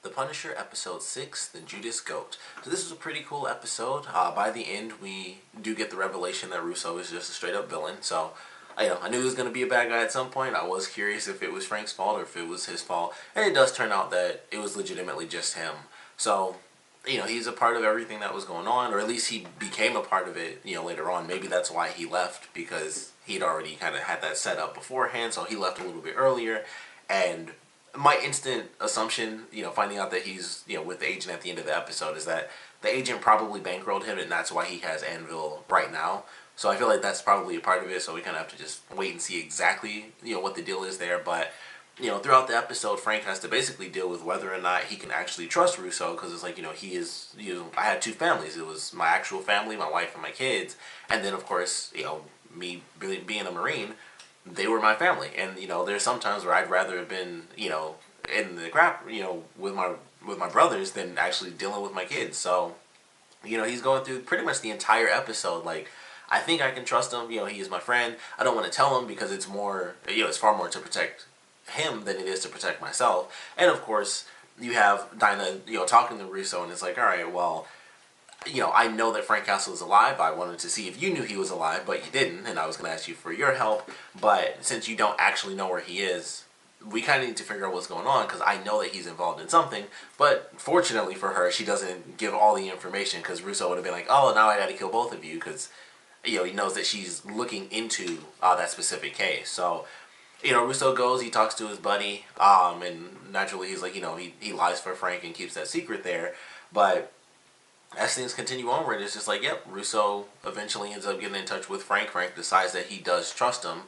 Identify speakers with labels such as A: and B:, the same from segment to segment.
A: The Punisher, Episode 6, The Judas Goat. So this is a pretty cool episode. By the end, we do get the revelation that Russo is just a straight-up villain. So, I knew he was going to be a bad guy at some point. I was curious if it was Frank's fault or if it was his fault. And it does turn out that it was legitimately just him. So, he's a part of everything that was going on, or at least he became a part of it, later on. Maybe that's why he left, because he'd already kind of had that set up beforehand, so he left a little bit earlier. And my instant assumption, finding out that he's, with the agent at the end of the episode, is that the agent probably bankrolled him, and that's why he has Anvil right now. So I feel like that's probably a part of it, so we kind of have to just wait and see exactly, what the deal is there. But, throughout the episode, Frank has to basically deal with whether or not he can actually trust Russo, because it's like, I had two families. It was my actual family, my wife and my kids, and then, of course, me being a Marine, they were my family. And, there's some times where I'd rather have been, in the crap, with my brothers than actually dealing with my kids. So, he's going through pretty much the entire episode, like, I think I can trust him, he is my friend. I don't want to tell him because it's more, it's far more to protect him than it is to protect myself. And, of course, you have Dinah, talking to Russo, and it's like, alright, well, I know that Frank Castle is alive. I wanted to see if you knew he was alive, but you didn't, and I was going to ask you for your help. But since you don't actually know where he is, we kind of need to figure out what's going on, because I know that he's involved in something. But fortunately for her, she doesn't give all the information, because Russo would have been like, oh, now I got to kill both of you, because, he knows that she's looking into that specific case. So, Russo goes, he talks to his buddy, and naturally he's like, he lies for Frank and keeps that secret there. But as things continue onward, it's just like, yep, Russo eventually ends up getting in touch with Frank. Frank decides that he does trust him.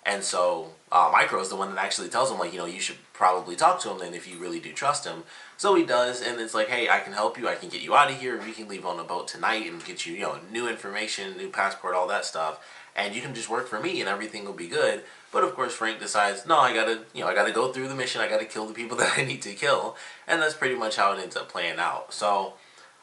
A: And so Micro is the one that actually tells him, like, you should probably talk to him then if you really do trust him. So he does, and it's like, hey, I can help you. I can get you out of here. We can leave on a boat tonight and get you, new information, new passport, all that stuff. And you can just work for me and everything will be good. But of course Frank decides, no, I gotta go through the mission. I gotta kill the people that I need to kill. And that's pretty much how it ends up playing out. So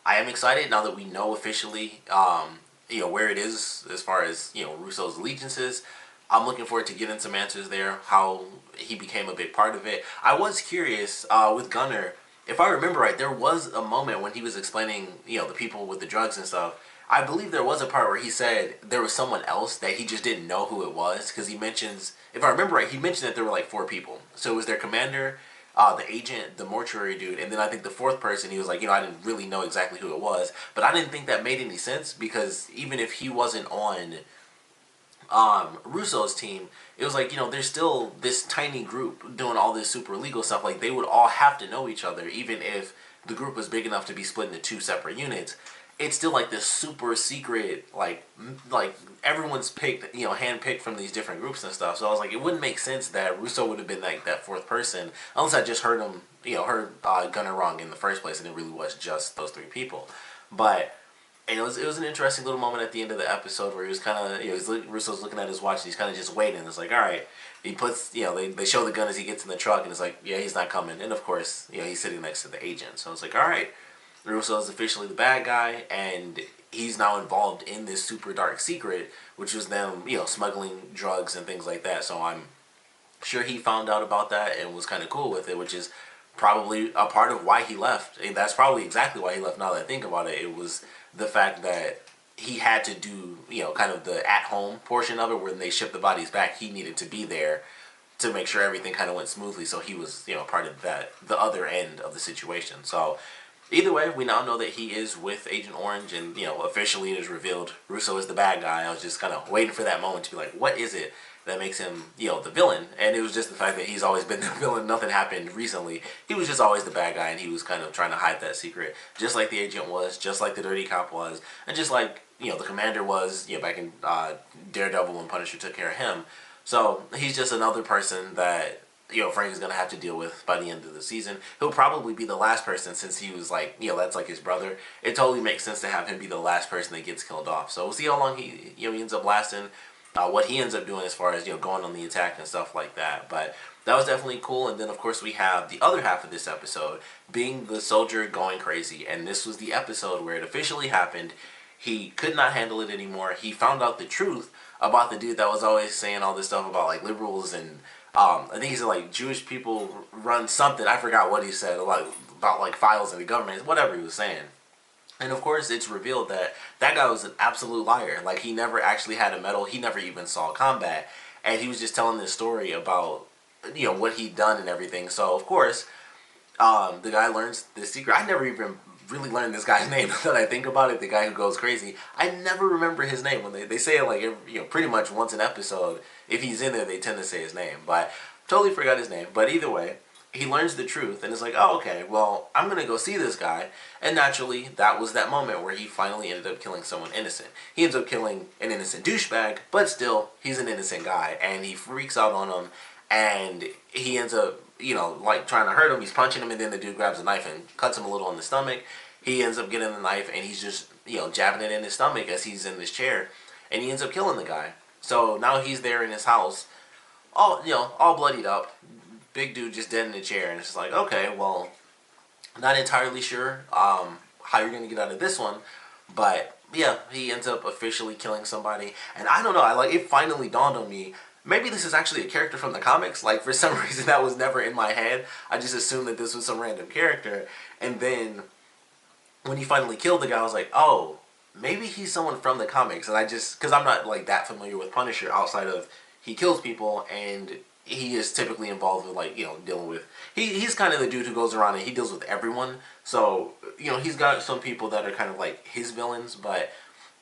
A: I am excited now that we know officially, where it is as far as, Russo's allegiances. I'm looking forward to getting some answers there, how he became a big part of it. I was curious with Gunner, if I remember right, there was a moment when he was explaining, the people with the drugs and stuff. I believe there was a part where he said there was someone else that he just didn't know who it was, because he mentions, if I remember right, he mentioned that there were like 4 people. So it was their commander, the agent, the mortuary dude, and then I think the 4th person, he was like, I didn't really know exactly who it was. But I didn't think that made any sense, because even if he wasn't on Russo's team, it was like, there's still this tiny group doing all this super illegal stuff. Like, they would all have to know each other, even if the group was big enough to be split into 2 separate units. It's still like this super secret, like everyone's picked, hand-picked from these different groups and stuff. So I was like, it wouldn't make sense that Russo would have been like that 4th person, unless I just heard him, heard Gunner wrong in the first place, and it really was just those 3 people. But and it was an interesting little moment at the end of the episode where he was kind of, Russo's looking at his watch and he's kind of just waiting. It's like, all right, he puts, they show the gun as he gets in the truck, and it's like, yeah, he's not coming. And of course, he's sitting next to the agent. So it's like, all right, Russo is officially the bad guy, and he's now involved in this super dark secret, which was them, smuggling drugs and things like that. So I'm sure he found out about that and was kind of cool with it, which is probably a part of why he left. And that's probably exactly why he left, now that I think about it. It was the fact that he had to do, kind of the at-home portion of it, when they shipped the bodies back. He needed to be there to make sure everything kind of went smoothly. So he was, part of that, the other end of the situation. So either way, we now know that he is with Agent Orange, and, officially it is revealed Russo is the bad guy. I was just kind of waiting for that moment to be like, what is it that makes him, the villain? And it was just the fact that he's always been the villain. Nothing happened recently. He was just always the bad guy, and he was kind of trying to hide that secret, just like the agent was, just like the dirty cop was, and just like, the commander was, back in Daredevil when Punisher took care of him. So he's just another person that, Frank is going to have to deal with by the end of the season. He'll probably be the last person, since he was like, that's like his brother. It totally makes sense to have him be the last person that gets killed off. So we'll see how long he ends up lasting. What he ends up doing as far as, going on the attack and stuff like that. But that was definitely cool. And then, of course, we have the other half of this episode being the soldier going crazy. And this was the episode where it officially happened. He could not handle it anymore. He found out the truth about the dude that was always saying all this stuff about, like, liberals and, I think he said, like, Jewish people run something. I forgot what he said. Like, about like files in the government, whatever he was saying. And of course, it's revealed that that guy was an absolute liar. Like, he never actually had a medal. He never even saw combat. And he was just telling this story about, you know, what he'd done and everything. So, of course, the guy learns this secret. I never even really learned this guy's name. Now that I think about it, the guy who goes crazy, I never remember his name. When they say it like every, you know, pretty much once an episode, if he's in there, they tend to say his name. But totally forgot his name. But either way, he learns the truth and is like, oh, okay, well, I'm going to go see this guy. And naturally, that was that moment where he finally ended up killing someone innocent. He ends up killing an innocent douchebag, but still, he's an innocent guy. And he freaks out on him, and he ends up, you know, like trying to hurt him. He's punching him, and then the dude grabs a knife and cuts him a little in the stomach. He ends up getting the knife, and he's just, you know, jabbing it in his stomach as he's in this chair. And he ends up killing the guy. So now he's there in his house, all, you know, all bloodied up. Big dude just dead in the chair, and it's just like, okay, well, not entirely sure how you're going to get out of this one, but yeah, he ends up officially killing somebody. And I don't know, it finally dawned on me, maybe this is actually a character from the comics. Like, for some reason that was never in my head. I just assumed that this was some random character. And then when he finally killed the guy, I was like, oh, maybe he's someone from the comics. And I just, because I'm not like that familiar with Punisher outside of he kills people, and he is typically involved with, like, you know, dealing with, he's kind of the dude who goes around and he deals with everyone. So, you know, he's got some people that are kind of like his villains, but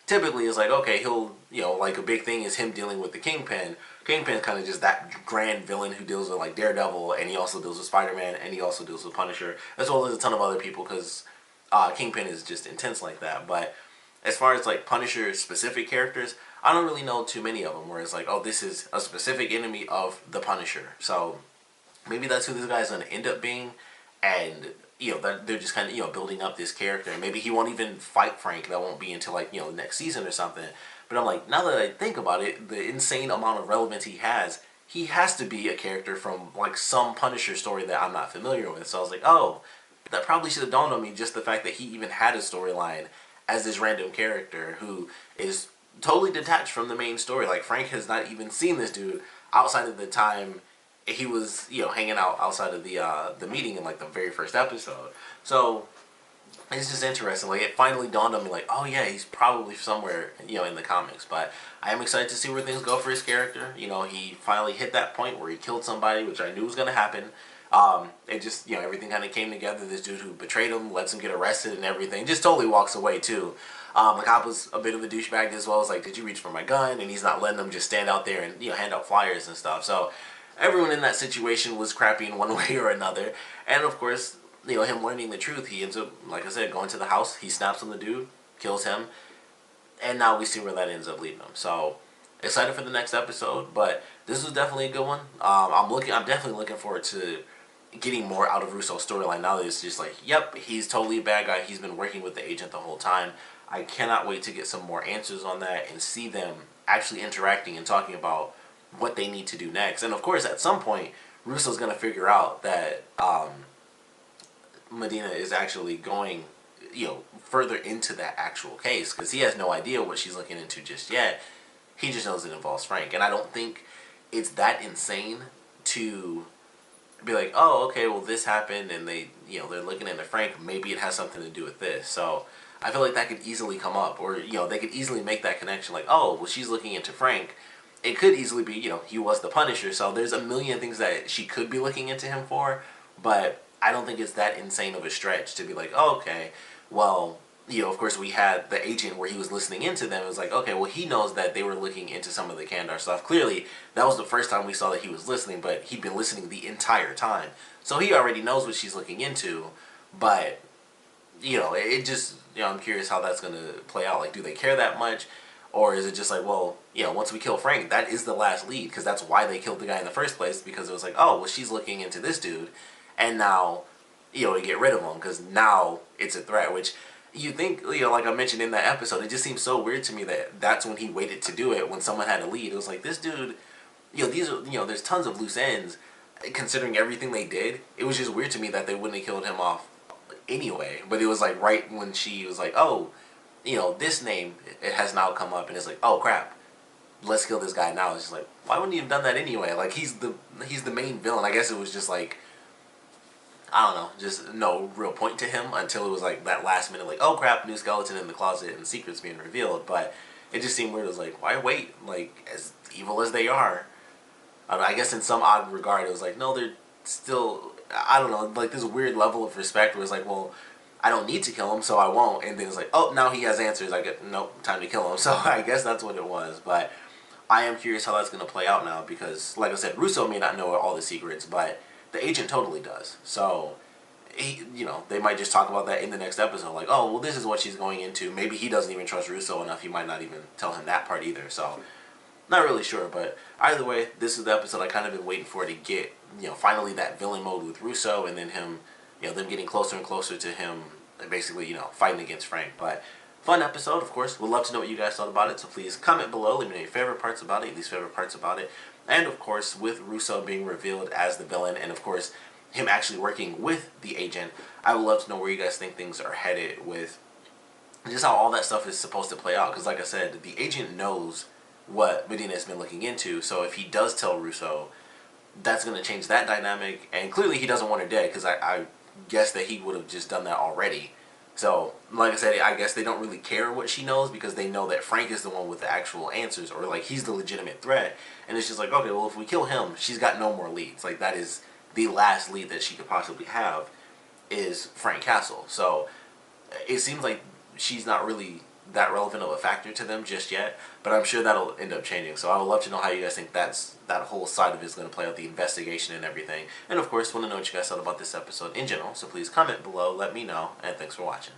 A: typically it's like, okay, he'll, you know, like a big thing is him dealing with the Kingpin. Kingpin's kind of just that grand villain who deals with like Daredevil, and he also deals with Spider-Man, and he also deals with Punisher, as well as a ton of other people, because Kingpin is just intense like that. But as far as like Punisher specific characters, I don't really know too many of them where it's like, oh, this is a specific enemy of the Punisher. So maybe that's who this guy's going to end up being, and, you know, they're just kind of, you know, building up this character. And maybe he won't even fight Frank. That won't be until, like, you know, next season or something. But I'm like, now that I think about it, the insane amount of relevance he has to be a character from like some Punisher story that I'm not familiar with. So I was like, oh, that probably should have dawned on me, just the fact that he even had a storyline as this random character who is totally detached from the main story. Like, Frank has not even seen this dude outside of the time he was, you know, hanging out outside of the meeting in like the very first episode. So it's just interesting. Like, it finally dawned on me, like, oh yeah, he's probably somewhere, you know, in the comics. But I am excited to see where things go for his character. You know, he finally hit that point where he killed somebody, which I knew was going to happen. It just, you know, everything kind of came together. This dude who betrayed him lets him get arrested and everything. Just totally walks away too. The cop was a bit of a douchebag as well. It's like, did you reach for my gun? And he's not letting them just stand out there and, you know, hand out flyers and stuff. So everyone in that situation was crappy in one way or another. And of course, you know, him learning the truth, he ends up, like I said, going to the house. He snaps on the dude, kills him, and now we see where that ends up leading him. So excited for the next episode, but this was definitely a good one. I'm definitely looking forward to getting more out of Russo's storyline now that it's just like, yep, he's totally a bad guy. He's been working with the agent the whole time. I cannot wait to get some more answers on that and see them actually interacting and talking about what they need to do next. And of course, at some point, Russo's going to figure out that Medina is actually going, you know, further into that actual case, because he has no idea what she's looking into just yet. He just knows it involves Frank. And I don't think it's that insane to be like, oh, okay, well, this happened, and they, you know, they're looking into Frank. Maybe it has something to do with this. So I feel like that could easily come up, or, you know, they could easily make that connection. Like, oh, well, she's looking into Frank. It could easily be, you know, he was the Punisher. So there's a million things that she could be looking into him for, but I don't think it's that insane of a stretch to be like, oh, okay, well, you know, of course we had the agent where he was listening into them. It was like, okay, well, he knows that they were looking into some of the Kandar stuff. Clearly, that was the first time we saw that he was listening, but he'd been listening the entire time. So he already knows what she's looking into, but, you know, it just, you know, I'm curious how that's going to play out. Like, do they care that much? Or is it just like, well, you know, once we kill Frank, that is the last lead, because that's why they killed the guy in the first place, because it was like, oh, well, she's looking into this dude, and now, you know, to get rid of him, because now it's a threat, which you think, you know, like I mentioned in that episode, it just seems so weird to me that that's when he waited to do it, when someone had a lead. It was like, this dude, you know, these are, you know, there's tons of loose ends, considering everything they did. It was just weird to me that they wouldn't have killed him off anyway, but it was like right when she was like, oh, you know, this name, it has now come up, and it's like, oh crap, let's kill this guy now. It's just like, why wouldn't you have done that anyway? Like, he's the main villain. I guess it was just like, I don't know, just no real point to him until it was like that last minute, like, oh crap, new skeleton in the closet and secrets being revealed. But it just seemed weird. It was like, why wait? Like, as evil as they are, I, don't know, I guess in some odd regard, it was like, no, they're still, I don't know, like this weird level of respect where it's like, well, I don't need to kill him, so I won't. And then it's like, oh, now he has answers. I get, nope, time to kill him. So I guess that's what it was. But I am curious how that's going to play out now because, like I said, Russo may not know all the secrets, but the agent totally does. So, they might just talk about that in the next episode. Like, oh, well, this is what she's going into. Maybe he doesn't even trust Russo enough. He might not even tell him that part either. So, not really sure. But either way, this is the episode I kind of been waiting for to get, finally that villain mode with Russo and then him, them getting closer and closer to him basically, fighting against Frank. But fun episode, of course. Would love to know what you guys thought about it. So please comment below. Let me know your favorite parts about it, least favorite parts about it. And, of course, with Russo being revealed as the villain and, of course, him actually working with the agent, I would love to know where you guys think things are headed with just how all that stuff is supposed to play out. Because, like I said, the agent knows what Medina has been looking into. So if he does tell Russo, that's going to change that dynamic. And clearly he doesn't want her dead because I guess that he would have just done that already. So, like I said, I guess they don't really care what she knows because they know that Frank is the one with the actual answers, or like he's the legitimate threat. And it's just like, okay, well, if we kill him, she's got no more leads. Like, that is the last lead that she could possibly have is Frank Castle. So it seems like she's not really that relevant of a factor to them just yet, but I'm sure that'll end up changing. So I would love to know how you guys think that whole side of it is going to play out, the investigation and everything. And of course, want to know what you guys thought about this episode in general, so please comment below, let me know, and thanks for watching.